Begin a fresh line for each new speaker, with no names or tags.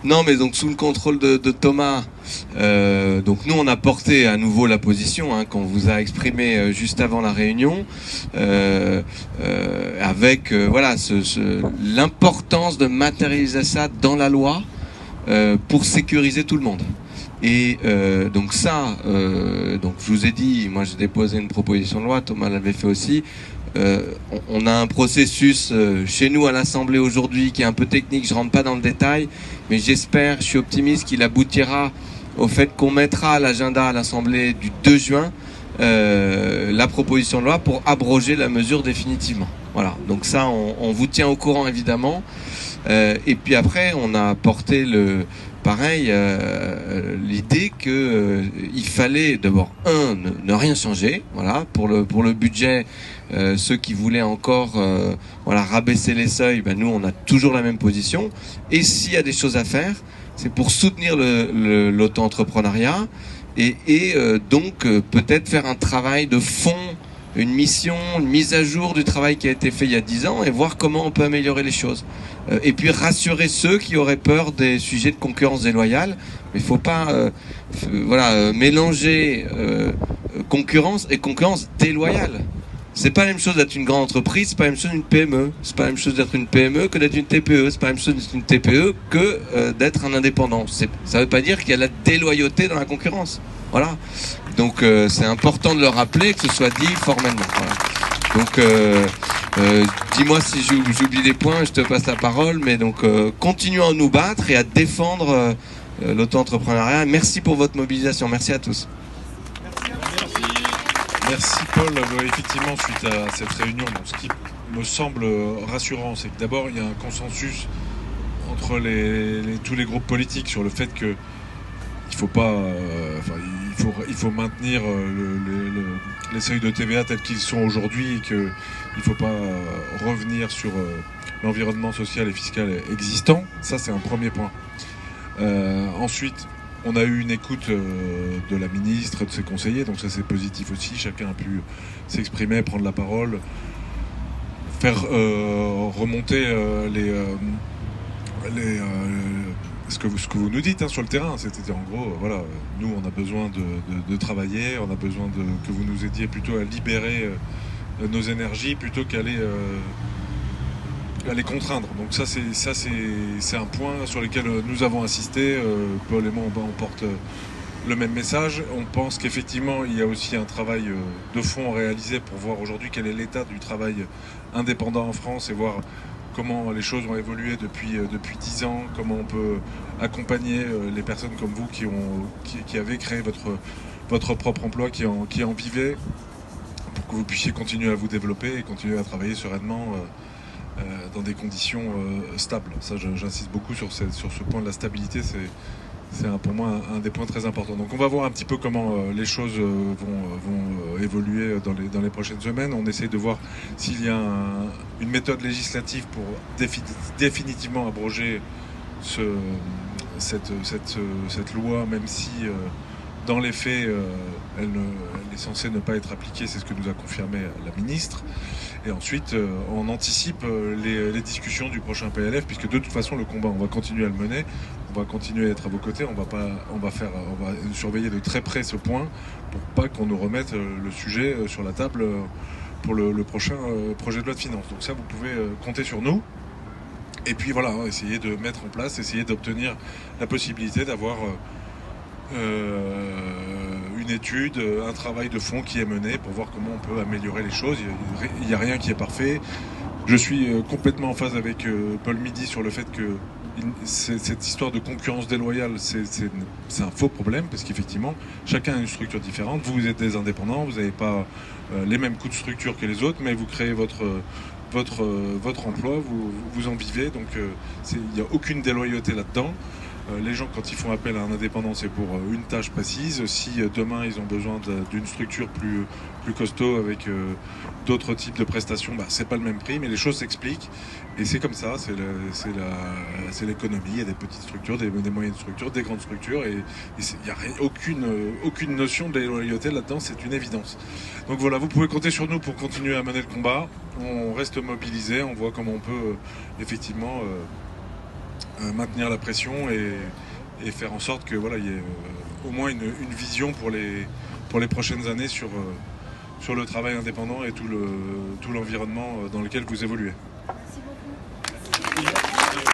Non, mais donc sous le contrôle de Thomas, donc nous on a porté à nouveau la position qu'on vous a exprimée juste avant la réunion, avec voilà l'importance de matérialiser ça dans la loi pour sécuriser tout le monde. Et donc ça, donc je vous ai dit, moi j'ai déposé une proposition de loi, Thomas l'avait fait aussi. On a un processus chez nous à l'Assemblée aujourd'hui qui est un peu technique, je rentre pas dans le détail, mais j'espère, je suis optimiste qu'il aboutira au fait qu'on mettra à l'agenda à l'Assemblée du 2 juin la proposition de loi pour abroger la mesure définitivement. Voilà, donc ça on vous tient au courant évidemment. Et puis après on a porté l'idée que il fallait d'abord ne rien changer, voilà, pour le budget. Ceux qui voulaient encore rabaisser les seuils, nous on a toujours la même position. Et s'il y a des choses à faire, c'est pour soutenir l'auto-entrepreneuriat et donc peut-être faire un travail de fond, une mission, une mise à jour du travail qui a été fait il y a 10 ans et voir comment on peut améliorer les choses. Et puis rassurer ceux qui auraient peur des sujets de concurrence déloyale. Mais il ne faut pas mélanger concurrence et concurrence déloyale. C'est pas la même chose d'être une grande entreprise, c'est pas la même chose d'une PME. C'est pas la même chose d'être une PME que d'être une TPE. C'est pas la même chose d'être une TPE que d'être un indépendant. Ça veut pas dire qu'il y a la déloyauté dans la concurrence. Voilà. Donc c'est important de le rappeler, que ce soit dit formellement. Voilà. Donc dis-moi si j'oublie des points, je te passe la parole. Mais donc continuons à nous battre et à défendre l'auto-entrepreneuriat. Merci pour votre mobilisation. Merci à tous.
Merci Paul. Effectivement, suite à cette réunion, ce qui me semble rassurant, c'est que d'abord il y a un consensus entre tous les groupes politiques sur le fait que il faut maintenir les seuils de TVA tels qu'ils sont aujourd'hui et qu'il ne faut pas revenir sur l'environnement social et fiscal existant. Ça, c'est un premier point. Ensuite, on a eu une écoute de la ministre et de ses conseillers, donc ça c'est positif aussi. Chacun a pu s'exprimer, prendre la parole, faire remonter ce que vous nous dites sur le terrain. C'était en gros, voilà, nous on a besoin de travailler, on a besoin que vous nous aidiez plutôt à libérer nos énergies plutôt qu'à les contraindre. Donc ça c'est un point sur lequel nous avons insisté. Paul et moi on porte le même message. On pense qu'effectivement il y a aussi un travail de fond réalisé pour voir aujourd'hui quel est l'état du travail indépendant en France et voir comment les choses ont évolué depuis 10 ans, comment on peut accompagner les personnes comme vous qui avez créé votre propre emploi, qui en vivez, pour que vous puissiez continuer à vous développer et continuer à travailler sereinement dans des conditions stables. Ça, j'insiste beaucoup sur ce point de la stabilité, c'est pour moi un des points très importants. Donc on va voir un petit peu comment les choses vont évoluer dans les prochaines semaines. On essaie de voir s'il y a une méthode législative pour définitivement abroger cette loi, même si dans les faits elle est censée ne pas être appliquée. C'est ce que nous a confirmé la ministre. Et ensuite, on anticipe les discussions du prochain PLF, puisque de toute façon, le combat, on va continuer à le mener, on va continuer à être à vos côtés, on va surveiller de très près ce point pour pas qu'on nous remette le sujet sur la table pour le prochain projet de loi de finances. Donc ça, vous pouvez compter sur nous. Et puis voilà, essayer de mettre en place, essayer d'obtenir la possibilité d'avoir une étude, un travail de fond qui est mené pour voir comment on peut améliorer les choses. Il n'y a rien qui est parfait. Je suis complètement en phase avec Paul Midi sur le fait que cette histoire de concurrence déloyale, c'est un faux problème, parce qu'effectivement, chacun a une structure différente. Vous êtes des indépendants, vous n'avez pas les mêmes coûts de structure que les autres, mais vous créez votre emploi, vous en vivez, donc il n'y a aucune déloyauté là-dedans. Les gens, quand ils font appel à un indépendant, c'est pour une tâche précise. Si demain ils ont besoin d'une structure plus costaud avec d'autres types de prestations, c'est pas le même prix, mais les choses s'expliquent. Et c'est comme ça, c'est l'économie. Il y a des petites structures, des moyennes structures, des grandes structures, et il n'y a aucune notion de loyauté là-dedans, c'est une évidence. Donc voilà, vous pouvez compter sur nous pour continuer à mener le combat. On reste mobilisé, on voit comment on peut effectivement maintenir la pression et faire en sorte que voilà, il y ait au moins une vision pour les prochaines années sur le travail indépendant et tout l'environnement dans lequel vous évoluez.